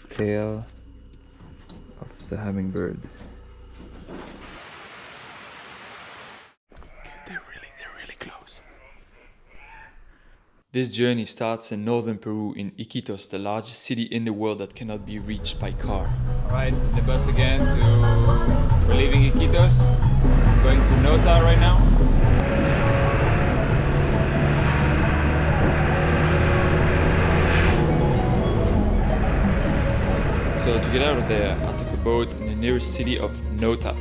tail of the hummingbird. They're really close. This journey starts in northern Peru in Iquitos, the largest city in the world that cannot be reached by car. Alright, the bus again we're leaving Iquitos, going to Nota right now. So to get out of there, I took a boat in the nearest city of Nota.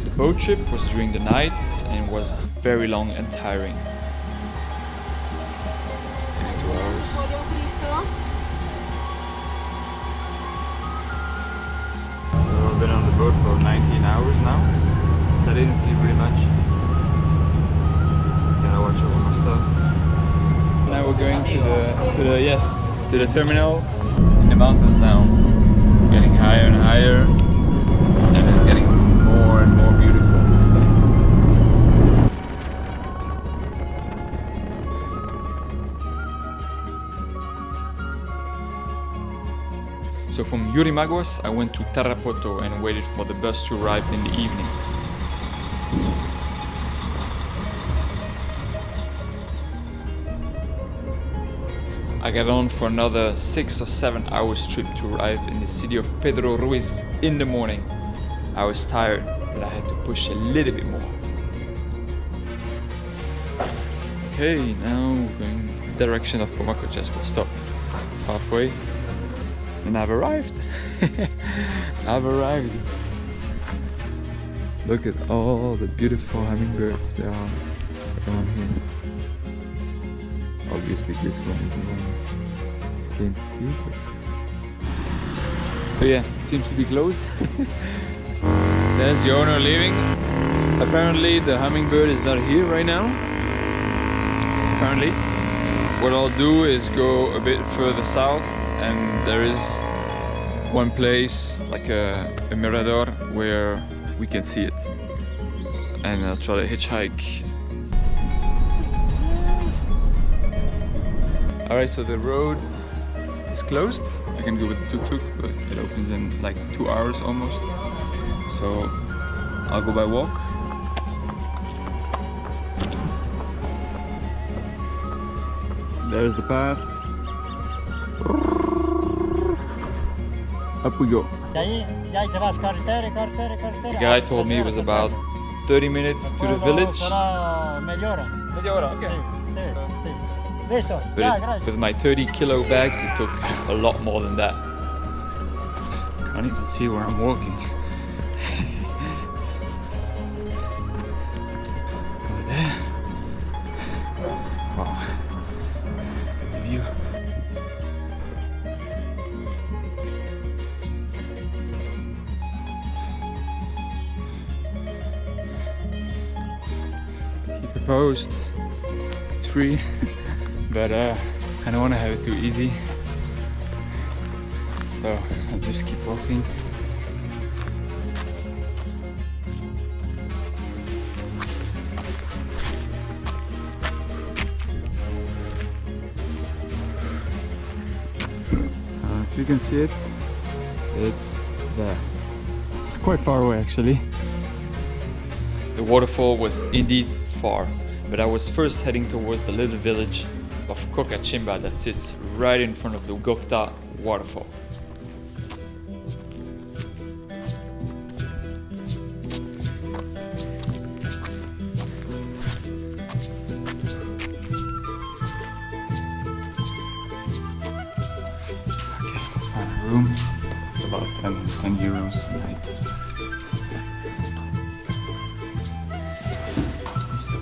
The boat trip was during the night and was very long and tiring. Maybe 2 hours. So I've been on the boat for 19 hours now. I didn't sleep really much. Gotta watch over my stuff. Now we're going to the terminal in the mountains now. Getting higher and higher, and it's getting more and more beautiful. So from Yurimaguas I went to Tarapoto and waited for the bus to arrive in the evening. I got on for another 6 or 7 hours trip to arrive in the city of Pedro Ruiz in the morning. I was tired, but I had to push a little bit more. Okay, now we're going in the direction of Pomako. Just we'll stop halfway. And I've arrived. I've arrived. Look at all the beautiful hummingbirds there are around here. Obviously this one is the one you can't see. But yeah, it seems to be closed. There's the owner leaving. Apparently the hummingbird is not here right now. Apparently. What I'll do is go a bit further south and there is one place, like a mirador, where we can see it. And I'll try to hitchhike. Alright, so the road is closed. I can go with the tuk-tuk, but it opens in like 2 hours almost. So I'll go by walk. There's the path. Up we go. The guy told me it was about 30 minutes to the village. But with my 30 kilo bags it took a lot more than that. Can't even see where I'm walking. Over there. Wow. Look at the view. Keep the post. It's free. But I don't want to have it too easy, so I'll just keep walking. If you can see it, it's there. It's quite far away actually. The waterfall was indeed far, but I was first heading towards the little village of Cocachimba that sits right in front of the Gokta waterfall. Okay, found a room. It's about 10 euros a night.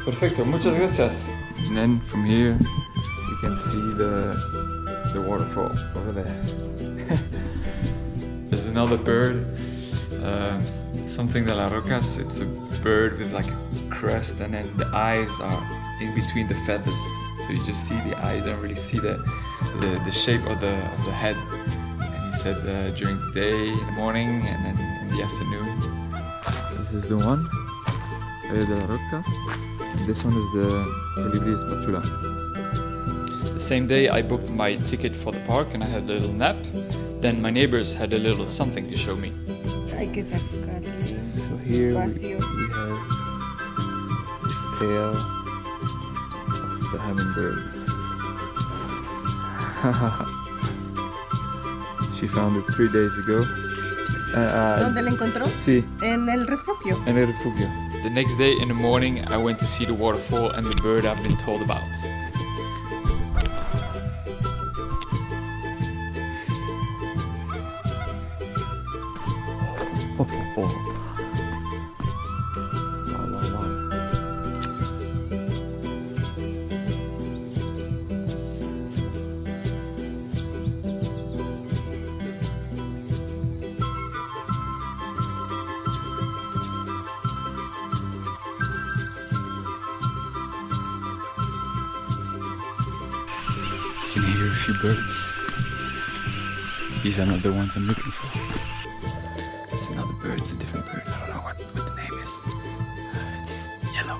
Perfecto, muchas gracias. And then from here you can see the waterfall over there. There's another bird, something de la rocas. It's a bird with like a crest and then the eyes are in between the feathers. So you just see the eyes, don't really see the shape of the head. And he said during the day, in the morning and then in the afternoon. This is the one, de la roca. And this one is the Spatule-tail. The same day I booked my ticket for the park and I had a little nap. Then my neighbors had a little something to show me. Hay que sacarle So here we espacio. have this tail of the hummingbird. She found it 3 days ago. ¿Dónde la encontró? Sí, En el refugio. en el refugio. The next day in the morning, I went to see the waterfall and the bird I've been told about. Oh, oh, oh. Wow, wow, wow. You can hear a few birds. These are not the ones I'm looking for. It's another bird, it's a different bird. I don't know what the name is. It's yellow.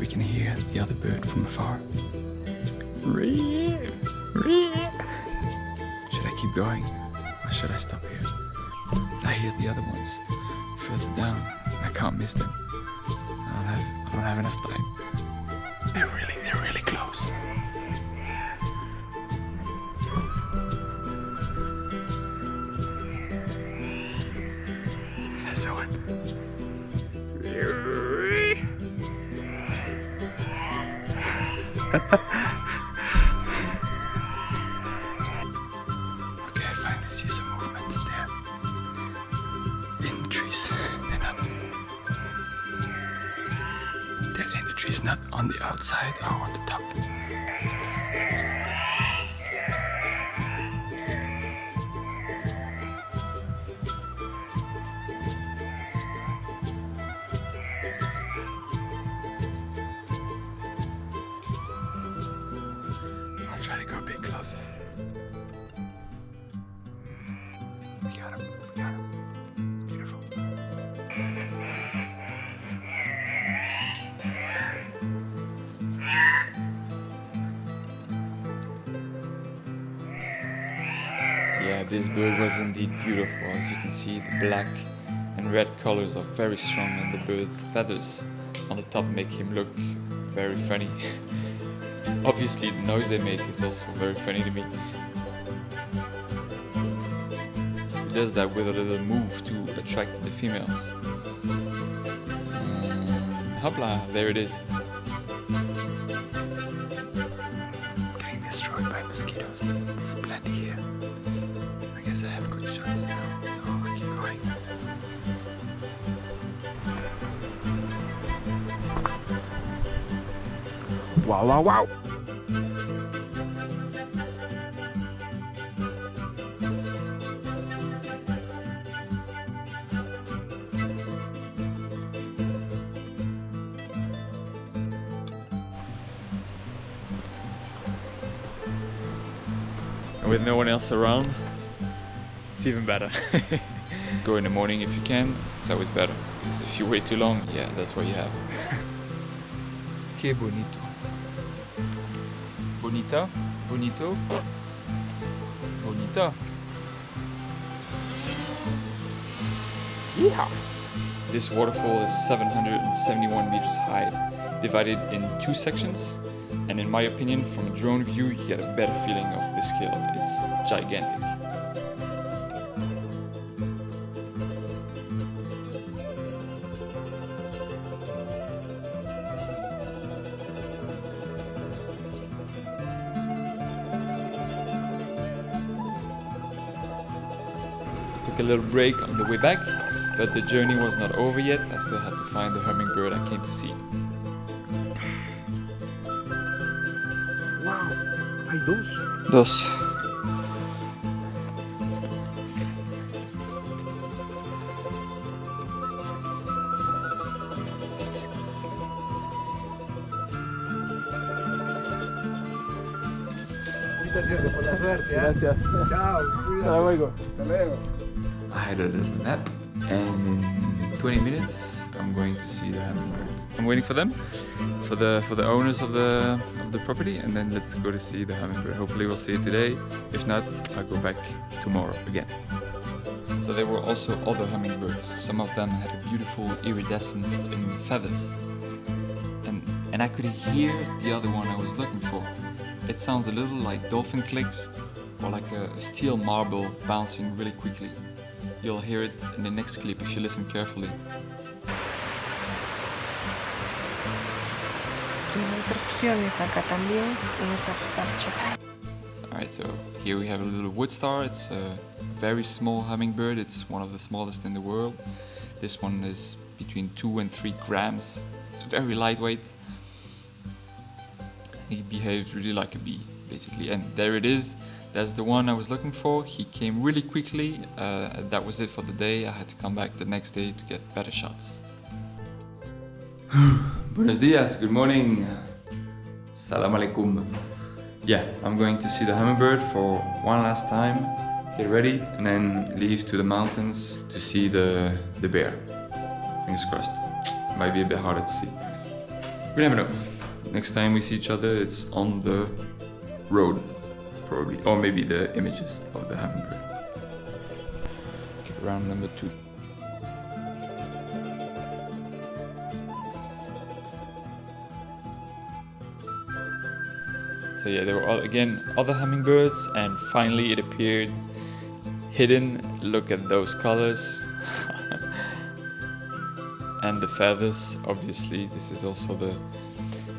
We can hear the other bird from afar. Should I keep going? Or should I stop here? I hear the other ones further down. I can't miss them. I don't have enough time. They're really close. That's the one. Okay, I finally see some movement there. In the trees. They're in the trees, not on the outside or on the top. I'll try to go a bit closer. We got him. It's beautiful. Yeah, this bird was indeed beautiful. As you can see, the black and red colors are very strong, and the bird's feathers on the top make him look very funny. Obviously, the noise they make is also very funny to me. He does that with a little move to attract the females. Hopla, there it is. Getting destroyed by mosquitoes. There's plenty here. I guess I have good shots now, so I'll keep going. Wow, wow, wow! With no one else around, it's even better. Go in the morning if you can, it's always better. Because if you wait too long, yeah, that's what you have. Que bonito. Bonita, bonito, bonita. Yeehaw! This waterfall is 771 meters high, divided in 2 sections. And in my opinion, from a drone view, you get a better feeling of the scale. It's gigantic. Took a little break on the way back, but the journey was not over yet. I still had to find the hummingbird I came to see. Wow, hay dos. Dos. Ahorita Felicitaciones por la suerte. Gracias. Chao. Hasta luego. Hasta luego. I had a little nap, and in 20 minutes I'm going to see the hummingbird. I'm waiting for them, for the owners of the property, and then let's go to see the hummingbird. Hopefully we'll see it today. If not, I'll go back tomorrow again. So there were also other hummingbirds. Some of them had a beautiful iridescence in feathers, and I could hear the other one I was looking for. It sounds a little like dolphin clicks, or like a steel marble bouncing really quickly. You'll hear it in the next clip if you listen carefully. Alright, so here we have a little wood star. It's a very small hummingbird. It's one of the smallest in the world. This one is between 2 and 3 grams. It's very lightweight. He behaves really like a bee, basically. And there it is. That's the one I was looking for. He came really quickly. That was it for the day. I had to come back the next day to get better shots. Buenos dias, good morning. Salam alaikum. Yeah, I'm going to see the hummingbird for one last time, get ready, and then leave to the mountains to see the bear. Fingers crossed. Might be a bit harder to see. We never know. Next time we see each other, it's on the road, probably. Or maybe the images of the hummingbird. Okay, round number 2. So yeah, there were again other hummingbirds, and finally it appeared hidden. Look at those colors. And the feathers, obviously. This is also the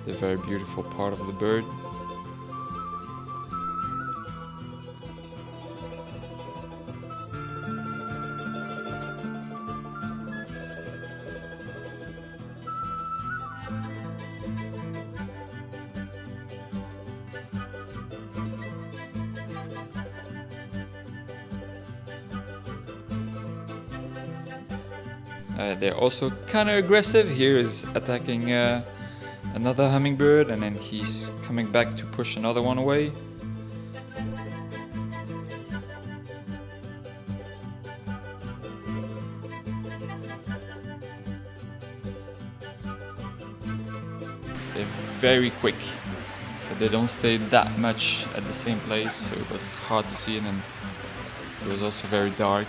very beautiful part of the bird. They're also kind of aggressive. Here is attacking another hummingbird, and then he's coming back to push another one away. They're very quick, so they don't stay that much at the same place, so it was hard to see, and then it was also very dark.